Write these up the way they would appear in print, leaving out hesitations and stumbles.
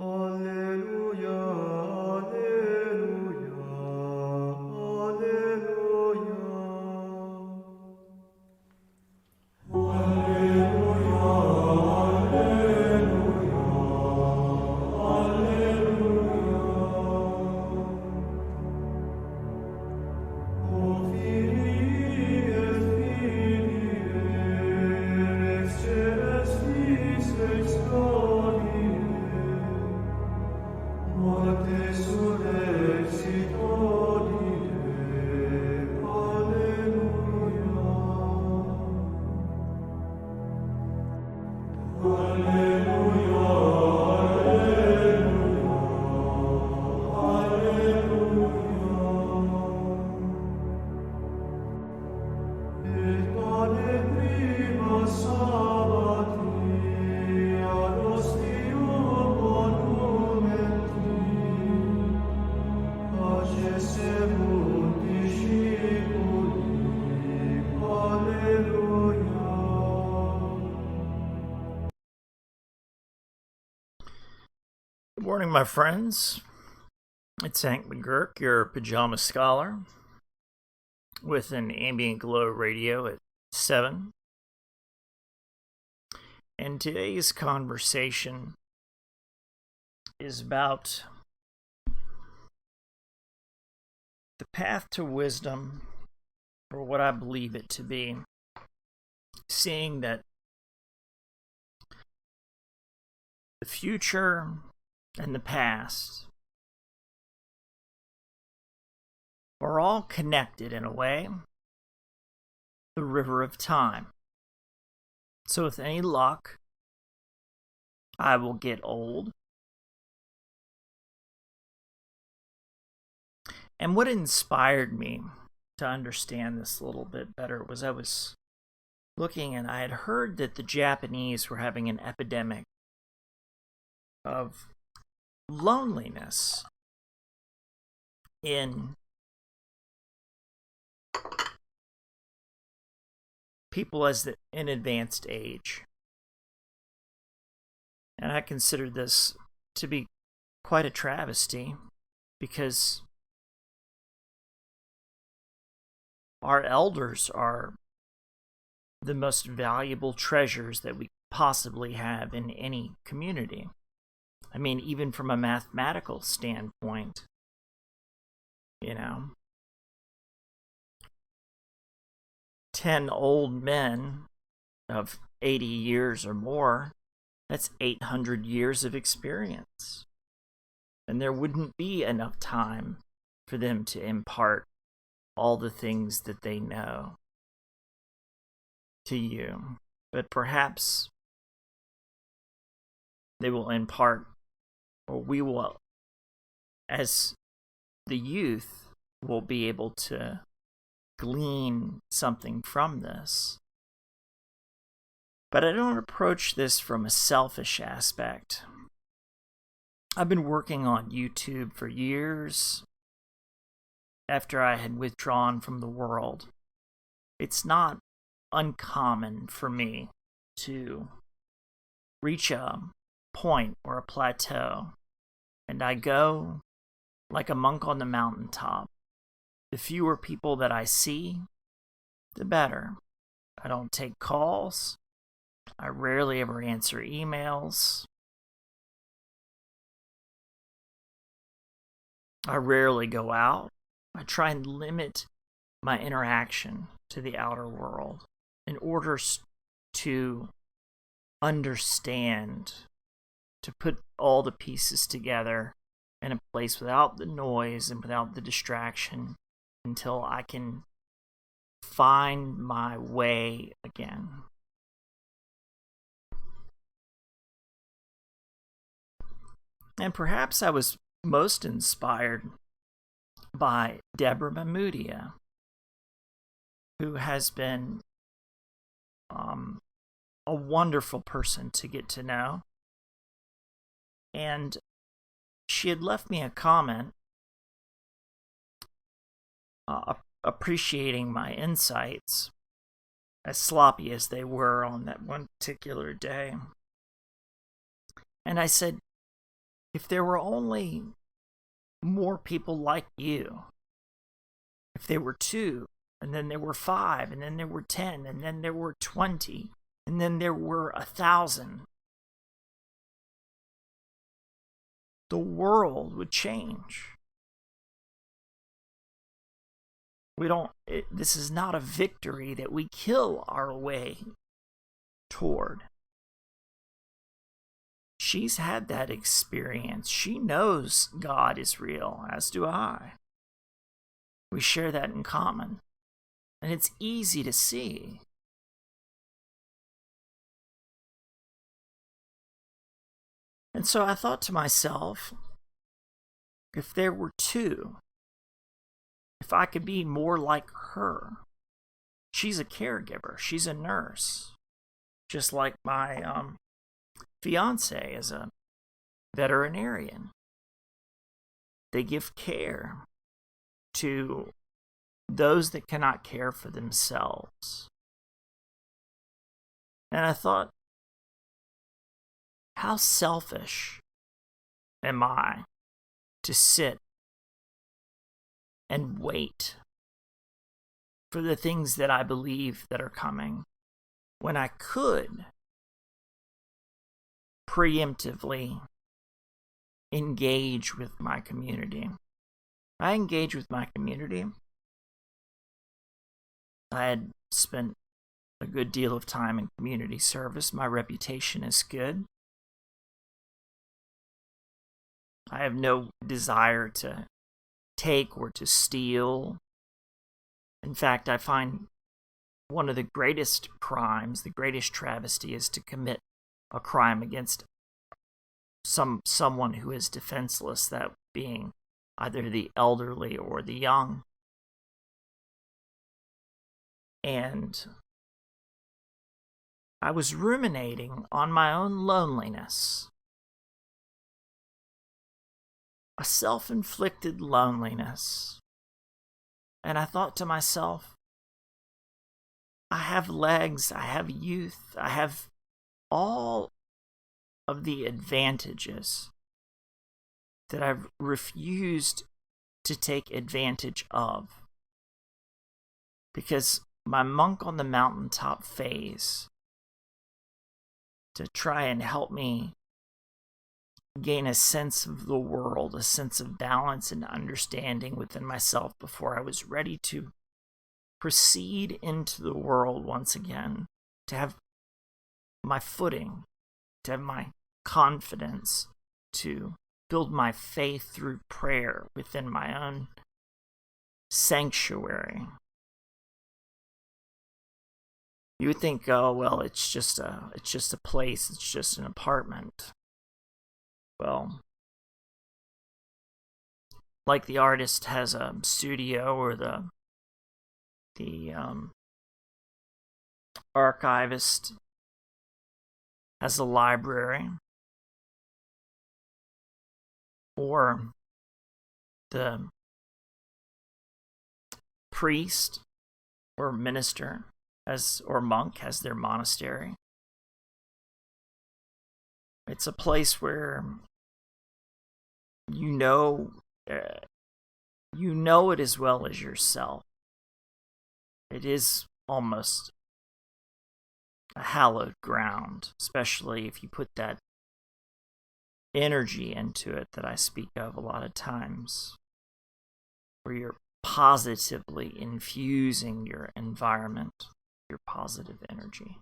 Alleluia, Alleluia, Alleluia. O filii et filiae, ex celestis explodie, morte surrexit hodie, Alleluia. Alleluia, et panem prima sabbati ad ostium monumenti accesserunt discipuli. Alleluia. Good morning, my friends. It's Hank McGurk, your pajama scholar, with an ambient glow radio at 7. And today's conversation is about the path to wisdom, or what I believe it to be, seeing that the future and the past are all connected in a way, the river of time. So with any luck, I will get old. And what inspired me to understand this a little bit better was I was looking and I had heard that the Japanese were having an epidemic of loneliness in people in advanced age. And I consider this to be quite a travesty because our elders are the most valuable treasures that we possibly have in any community. I mean, even from a mathematical standpoint, 10 old men of 80 years or more, that's 800 years of experience. And there wouldn't be enough time for them to impart all the things that they know to you. But perhaps they will impart, or we will, as the youth, will be able to glean something from this. But I don't approach this from a selfish aspect. I've been working on YouTube for years after I had withdrawn from the world. It's not uncommon for me to reach a point or a plateau, and I go like a monk on the mountaintop. The fewer people that I see, the better. I don't take calls. I rarely ever answer emails. I rarely go out. I try and limit my interaction to the outer world in order to understand, to put all the pieces together in a place without the noise and without the distraction until I can find my way again. And perhaps I was most inspired by Deborah Mahmoudia, who has been a wonderful person to get to know. And she had left me a comment appreciating my insights, as sloppy as they were on that one particular day. And I said, if there were only more people like you, if there were 2, and then there were 5, and then there were 10, and then there were 20, and then there were 1,000, the world would change. This is not a victory that we kill our way toward. She's had that experience. She knows God is real, as do I. We share that in common. And it's easy to see. And so I thought to myself, if there were 2, if I could be more like her. She's a caregiver. She's a nurse. Just like my fiance is a veterinarian. They give care to those that cannot care for themselves. And I thought, how selfish am I to sit and wait for the things that I believe that are coming, when I could preemptively engage with my community. I engage with my community. I had spent a good deal of time in community service. My reputation is good. I have no desire to take or to steal. In fact, I find one of the greatest crimes, the greatest travesty, is to commit a crime against someone who is defenseless, that being either the elderly or the young. And I was ruminating on my own loneliness. A self-inflicted loneliness. And I thought to myself, I have legs, I have youth, I have all of the advantages that I've refused to take advantage of. Because my monk on the mountaintop phase, to try and help me gain a sense of the world, a sense of balance and understanding within myself before I was ready to proceed into the world once again, to have my footing, to have my confidence, to build my faith through prayer within my own sanctuary. You would think, oh, well, it's just a place, it's just an apartment. Well, like the artist has a studio, or the archivist has a library, or the priest or minister or monk has their monastery. It's a place where you know it as well as yourself. It is almost a hallowed ground, especially if you put that energy into it that I speak of a lot of times, where you're positively infusing your environment, your positive energy.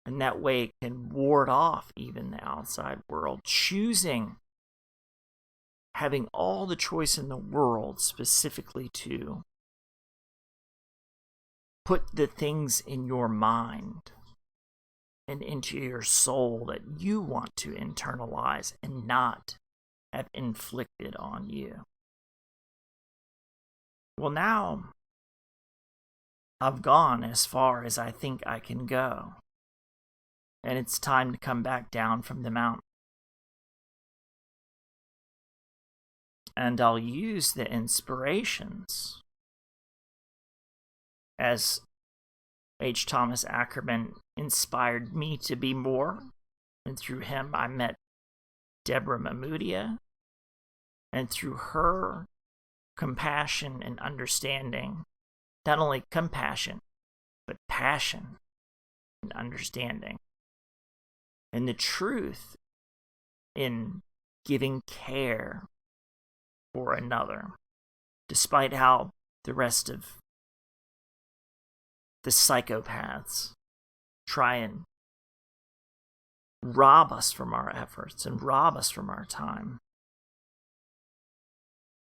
And that way it can ward off even the outside world, having all the choice in the world specifically to put the things in your mind and into your soul that you want to internalize and not have inflicted on you. Well, now I've gone as far as I think I can go, and it's time to come back down from the mountain. And I'll use the inspirations as H. Thomas Ackerman inspired me to be more, and through him I met Deborah Mahmudia, and through her compassion and understanding, not only compassion, but passion and understanding, and the truth in giving care for another, despite how the rest of the psychopaths try and rob us from our efforts and rob us from our time.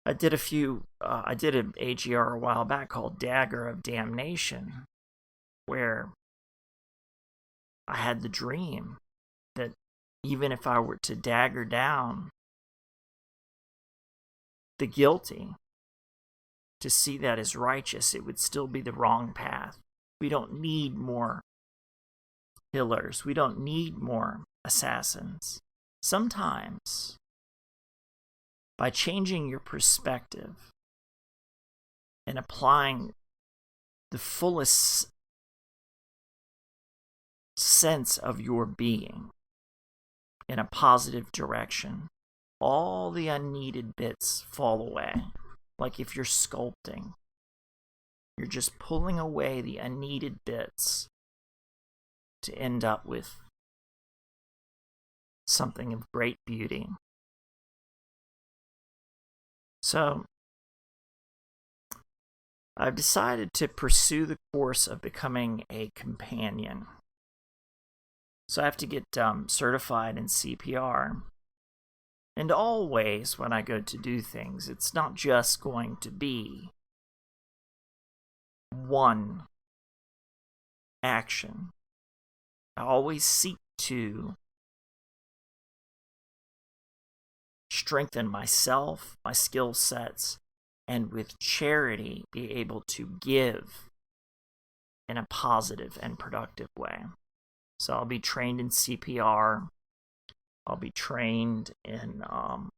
I did an AGR a while back called Dagger of Damnation, where I had the dream that even if I were to dagger down the guilty to see that as righteous, it would still be the wrong path. We don't need more killers. We don't need more assassins. Sometimes, by changing your perspective and applying the fullest sense of your being in a positive direction, all the unneeded bits fall away. Like if you're sculpting, you're just pulling away the unneeded bits to end up with something of great beauty. So, I've decided to pursue the course of becoming a companion. So I have to get certified in CPR. And always when I go to do things, it's not just going to be one action. I always seek to strengthen myself, my skill sets, and with charity be able to give in a positive and productive way. So I'll be trained in CPR. I'll be trained in, I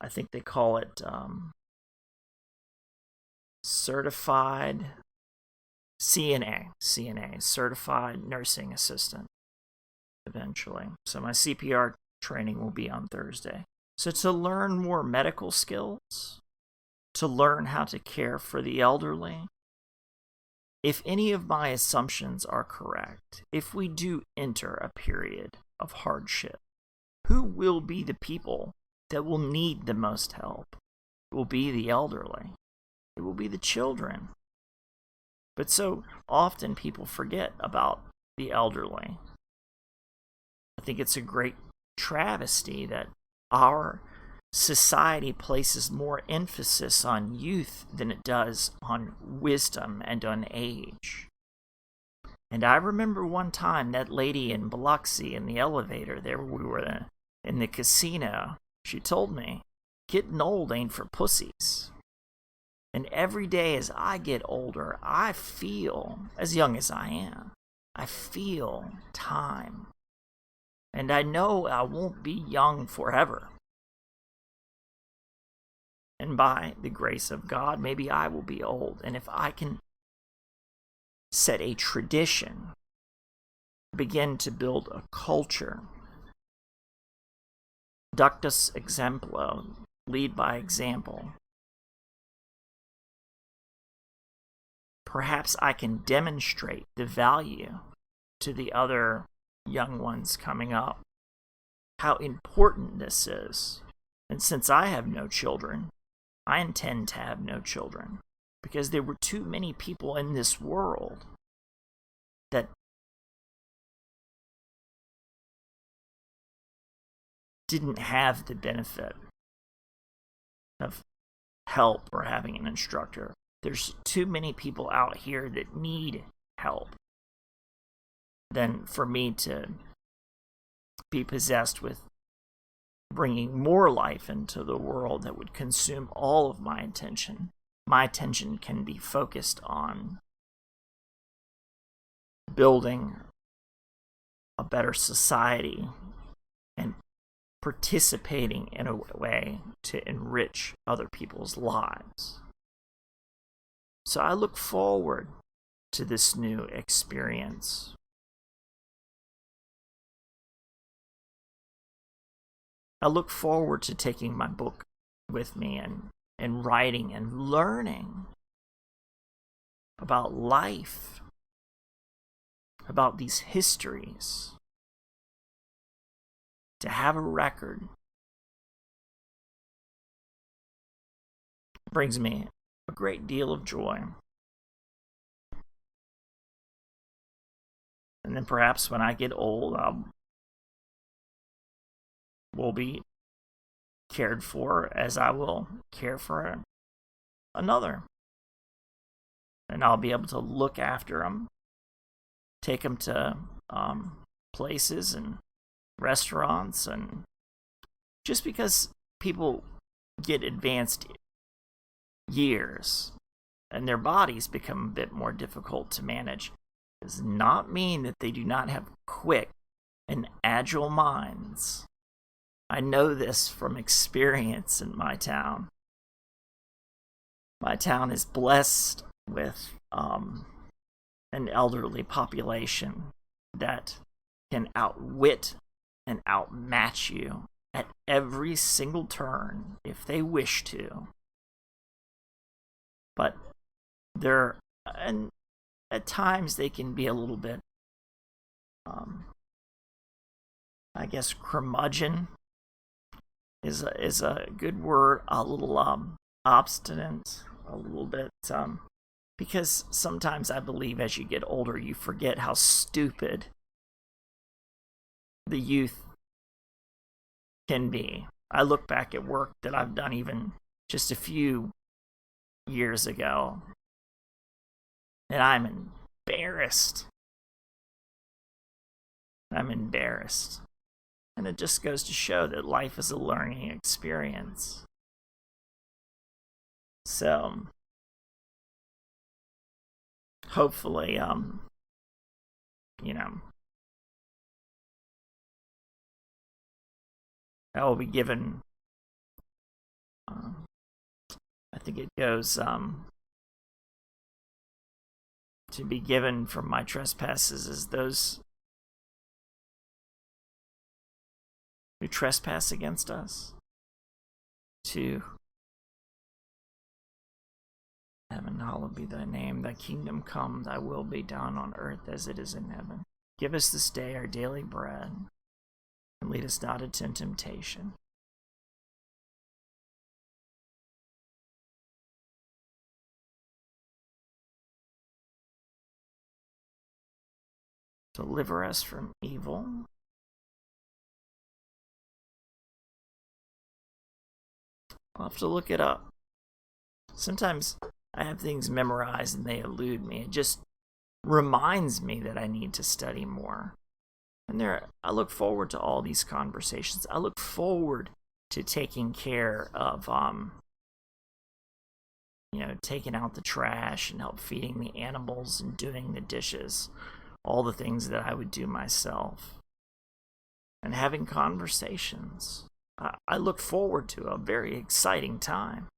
think they call it certified CNA, certified nursing assistant, eventually. So my CPR training will be on Thursday. So to learn more medical skills, to learn how to care for the elderly, if any of my assumptions are correct, if we do enter a period of hardship, who will be the people that will need the most help? It will be the elderly. It will be the children. But so often people forget about the elderly. I think it's a great travesty that our society places more emphasis on youth than it does on wisdom and on age. And I remember one time that lady in Biloxi in the elevator there, we were in the casino, she told me, getting old ain't for pussies. And every day as I get older, I feel, as young as I am, I feel time. And I know I won't be young forever. And by the grace of God, maybe I will be old. And if I can set a tradition, begin to build a culture, ductus exemplo, lead by example, perhaps I can demonstrate the value to the other young ones coming up, how important this is. And since I have no children, I intend to have no children, because there were too many people in this world that didn't have the benefit of help or having an instructor. There's too many people out here that need help than for me to be possessed with bringing more life into the world that would consume all of my attention. My attention can be focused on building a better society and participating in a way to enrich other people's lives. So I look forward to this new experience. I look forward to taking my book with me and writing and learning about life, about these histories, to have a record brings me a great deal of joy. And then perhaps when I get old, will be cared for as I will care for another. And I'll be able to look after them, take them to places and restaurants. And just because people get advanced years and their bodies become a bit more difficult to manage does not mean that they do not have quick and agile minds. I know this from experience in my town. My town is blessed with an elderly population that can outwit and outmatch you at every single turn if they wish to. But and at times they can be a little bit, I guess, curmudgeon is a good word. A little obstinate, a little bit, because sometimes I believe as you get older, you forget how stupid the youth can be. I look back at work that I've done even just a few years ago, and I'm embarrassed. And it just goes to show that life is a learning experience. So, hopefully, I will be given, I think it goes, to be given from my trespasses as those who trespass against us. To heaven, hallowed be thy name. Thy kingdom come, thy will be done on earth as it is in heaven. Give us this day our daily bread, and lead us not into temptation. Deliver us from evil. I'll have to look it up. Sometimes I have things memorized and they elude me. It just reminds me that I need to study more. And I look forward to all these conversations. I look forward to taking care of, taking out the trash and help feeding the animals and doing the dishes. All the things that I would do myself. And having conversations. I look forward to a very exciting time.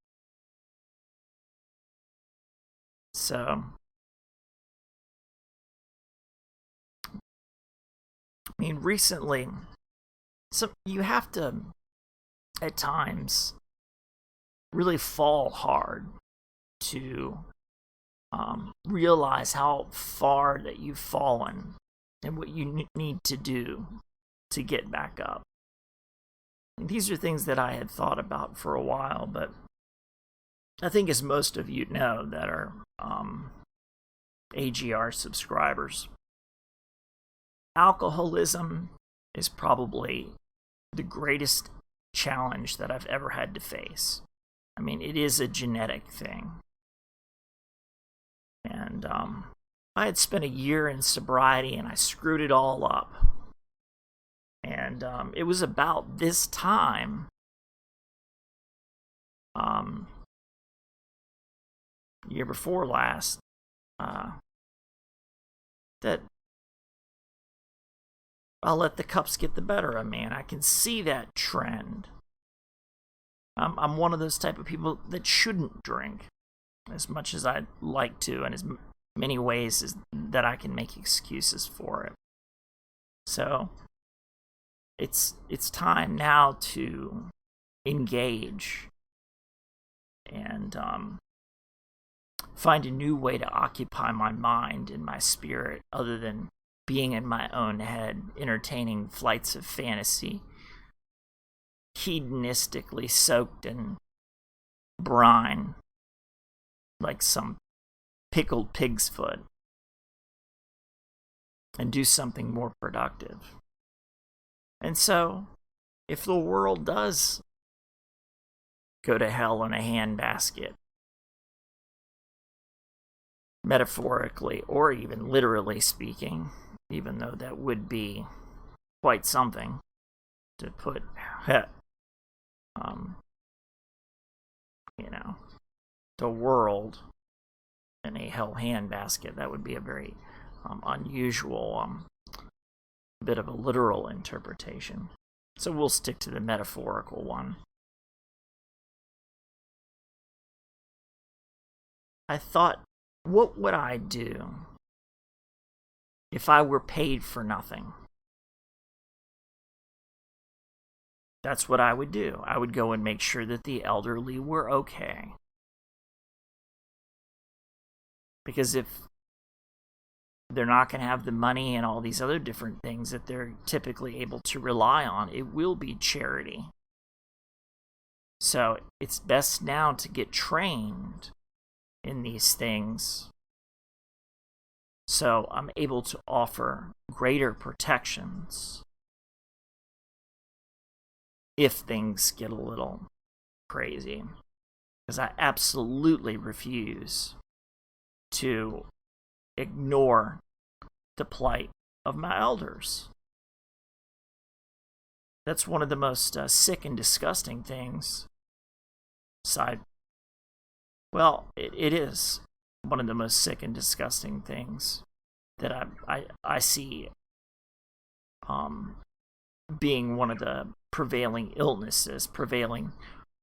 So, recently, you have to, at times, really fall hard to realize how far that you've fallen and what you need to do to get back up. And these are things that I had thought about for a while, but I think as most of you know that are AGR subscribers, alcoholism is probably the greatest challenge that I've ever had to face. It is a genetic thing. And I had spent a year in sobriety and I screwed it all up. And it was about this time, year before last, that I'll let the cups get the better of me, and I can see that trend. I'm one of those type of people that shouldn't drink as much as I'd like to, and as many ways as that I can make excuses for it. So, it's time now to engage and find a new way to occupy my mind and my spirit other than being in my own head, entertaining flights of fantasy, hedonistically soaked in brine like some pickled pig's foot, and do something more productive. And so, if the world does go to hell in a handbasket, metaphorically or even literally speaking, even though that would be quite something to put, the world in a hell handbasket. That would be a very unusual bit of a literal interpretation. So we'll stick to the metaphorical one. I thought, what would I do if I were paid for nothing? That's what I would do. I would go and make sure that the elderly were okay. Because if they're not going to have the money and all these other different things that they're typically able to rely on, it will be charity. So it's best now to get trained in these things so I'm able to offer greater protections if things get a little crazy. Because I absolutely refuse to ignore the plight of my elders. That's one of the most sick and disgusting things. It is one of the most sick and disgusting things that I see being one of the prevailing illnesses, prevailing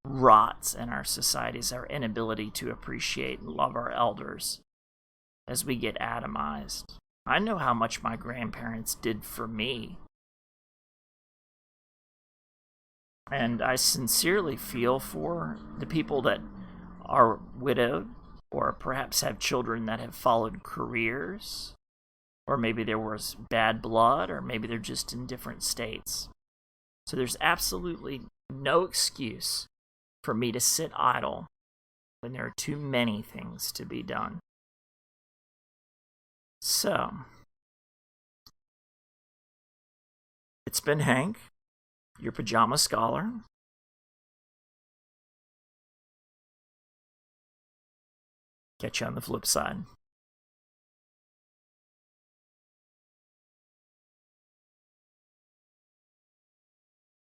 rots in our societies, our inability to appreciate and love our elders as we get atomized. I know how much my grandparents did for me. And I sincerely feel for the people that are widowed or perhaps have children that have followed careers, or maybe there was bad blood, or maybe they're just in different states. So there's absolutely no excuse for me to sit idle when there are too many things to be done. So, it's been Hank, your pajama scholar. Catch you on the flip side.